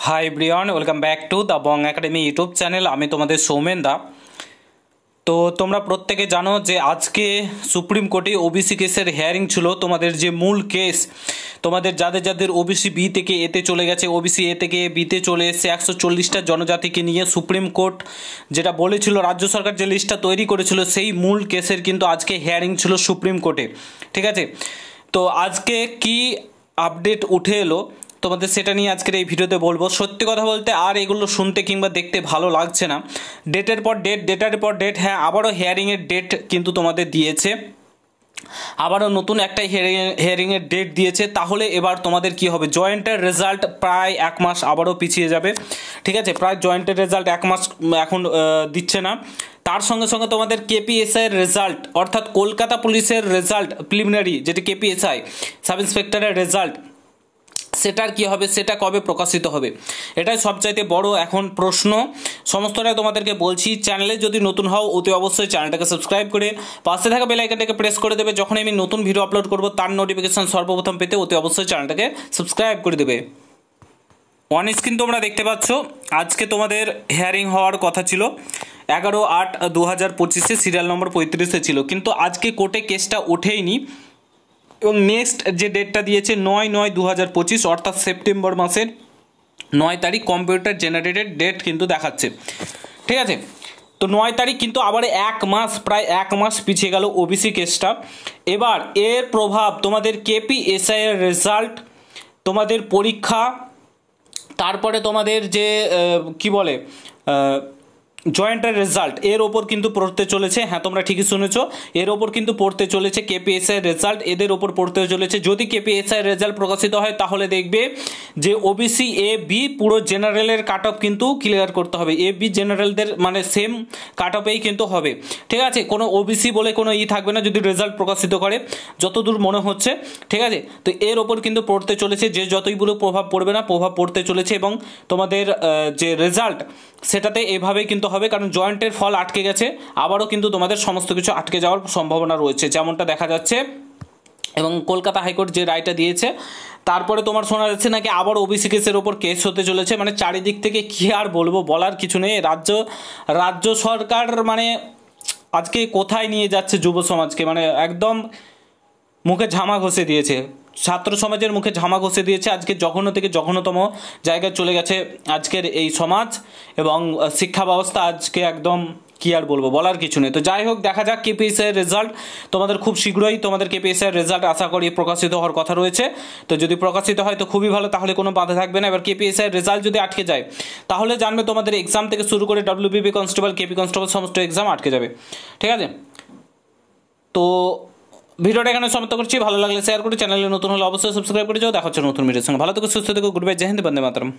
Hi everyone, welcome back to the Bong academy YouTube channel. আমি তোমাদের সৌমেন দা। তো তোমরা প্রত্যেকে জানো যে আজকে সুপ্রিম কোর্টে ওবিসি কেসের হিয়ারিং ছিল। তোমাদের যে মূল কেস, তোমাদের যাদের যাদের ওবিসি বি থেকে এতে চলে গেছে, ওবিসি এ থেকে বিতে চলে এসছে, 140টা জনজাতিকে নিয়ে সুপ্রিম কোর্ট যেটা বলেছিল, রাজ্য সরকার যে লিস্টটা তৈরি করেছিল, সেই মূল কেসের কিন্তু আজকে হিয়ারিং ছিল সুপ্রিম কোর্টে। ঠিক আছে, তো আজকে কি আপডেট উঠে এলো তোমাদের সেটা নিয়ে আজকের এই ভিডিওতে বলবো। সত্যি কথা বলতে আর এগুলো শুনতে কিংবা দেখতে ভালো লাগছে না। ডেটের পর ডেট, ডেটার পর ডেট। হ্যাঁ, আবারও হিয়ারিংয়ের ডেট কিন্তু তোমাদের দিয়েছে, আবারও নতুন একটা হিয়ারিংয়ের ডেট দিয়েছে। তাহলে এবার তোমাদের কি হবে? জয়েন্টের রেজাল্ট প্রায় 1 মাস আবারও পিছিয়ে যাবে। ঠিক আছে, প্রায় জয়েন্টের রেজাল্ট 1 মাস এখন দিচ্ছে না। তার সঙ্গে সঙ্গে তোমাদের কেপিএসআইয়ের রেজাল্ট, অর্থাৎ কলকাতা পুলিশের রেজাল্ট প্রিলিমিনারি, যেটি কেপিএসআই সাব ইন্সপেক্টরের রেজাল্ট, সেটার কি হবে, সেটা কবে প্রকাশিত হবে, এটাই সবচাইতে বড় এখন প্রশ্ন। সমস্তটাই তোমাদেরকে বলছি। চ্যানেলে যদি নতুন হও অতি অবশ্যই চ্যানেলটাকে সাবস্ক্রাইব করে পাশে থাকা বেল আইকনটাকে প্রেস করে দেবে। যখন আমি নতুন ভিডিও আপলোড করব তার নোটিফিকেশন সর্বপ্রথম পেতে অতি অবশ্যই চ্যানেলটাকে সাবস্ক্রাইব করে দেবে। অন স্ক্রিন তোমরা দেখতে পাচ্ছ আজকে তোমাদের হিয়ারিং হওয়ার কথা ছিল 11/8/2025, সিরিয়াল নম্বর 35-এ ছিল, কিন্তু আজকে কোর্টে কেসটা ওঠেইনি। এবং নেক্সট যে ডেটটা দিয়েছে 9/9/2025, অর্থাৎ সেপ্টেম্বর মাসের 9 তারিখ কম্পিউটার জেনারেটেড ডেট কিন্তু দেখাচ্ছে। ঠিক আছে, তো 9 তারিখ কিন্তু আবার 1 মাস, প্রায় 1 মাস পিছিয়ে গেল ওবিসি কেসটা। এবার এর প্রভাব তোমাদের কেপিএসআই এর রেজাল্ট, তোমাদের পরীক্ষা, তারপরে তোমাদের যে কি বলে জয়েন্টের রেজাল্ট, এর ওপর কিন্তু পড়তে চলেছে। হ্যাঁ, তোমরা ঠিকই শুনেছো, এর ওপর কিন্তু পড়তে চলেছে কেপিএসআই রেজাল্ট, এদের ওপর পড়তে চলেছে। যদি কেপিএসআই রেজাল্ট প্রকাশিত হয় তাহলে দেখবে যে ওবিসি এ বি পুরো জেনারেলের কাট অফ কিন্তু ক্লিয়ার করতে হবে। এ বি জেনারেলদের মানে সেম কাট অফেই কিন্তু হবে। ঠিক আছে, কোনো ওবিসি বলে কোনো থাকবে না যদি রেজাল্ট প্রকাশিত করে, যতদূর মনে হচ্ছে। ঠিক আছে, তো এর ওপর কিন্তু পড়তে চলেছে, যে যতইগুলো প্রভাব পড়বে না, প্রভাব পড়তে চলেছে। এবং তোমাদের যে রেজাল্ট সেটাতে এভাবেই কিন্তু হবে, কারণ জয়েন্টের ফল আটকে গেছে, আবারও কিন্তু তোমাদের সমস্ত কিছু আটকে যাওয়ার সম্ভাবনা রয়েছে, যেমনটা দেখা যাচ্ছে। এবং কলকাতা হাইকোর্ট যে রায়টা দিয়েছে, তারপরে তোমার শোনা যাচ্ছে নাকি আবার ওবিসি কেসের ওপর কেস হতে চলেছে। মানে চারিদিক থেকে কী আর বলবো, বলার কিছু নেই। রাজ্য সরকার মানে আজকে কোথায় নিয়ে যাচ্ছে যুব সমাজকে, মানে একদম মুখে ঝামা ঘষে দিয়েছে, ছাত্র সমাজের মুখে ঝামা ঘষে দিয়েছে। আজকে জঘন্য থেকে জঘন্যতম জায়গায় চলে গেছে আজকের এই সমাজ এবং শিক্ষা ব্যবস্থা। আজকে একদম কি আর বলবো, বলার কিছু নেই। তো যাই হোক, দেখা যাক কেপিএসআই রেজাল্ট তোমাদের খুব শীঘ্রই তোমাদের কেপিএসআই রেজাল্ট আশা করি প্রকাশিত হওয়ার কথা রয়েছে। তো যদি প্রকাশিত হয় তো খুবই ভালো, তাহলে কোনো বাধা থাকবে না। এবার কেপিএসআই রেজাল্ট যদি আটকে যায় তাহলে জানবে তোমাদের এক্সাম থেকে শুরু করে ডব্লিউবিপি কনস্টেবল, কেপি কনস্টেবল সমস্ত এক্সাম আটকে যাবে। ঠিক আছে, তো ভিডিওটা এখানে সমাপ্ত করছি। ভালো লাগলে শেয়ার করে, চ্যানেলে নতুন হলে অবশ্যই সাবস্ক্রাইব করে যাও। দেখা হচ্ছে নতুন ভিডিওর সঙ্গে। ভালো থেকো, সুস্থ থেকো, গুড বাই, জয় হিন্দ, বন্দে মাতরম।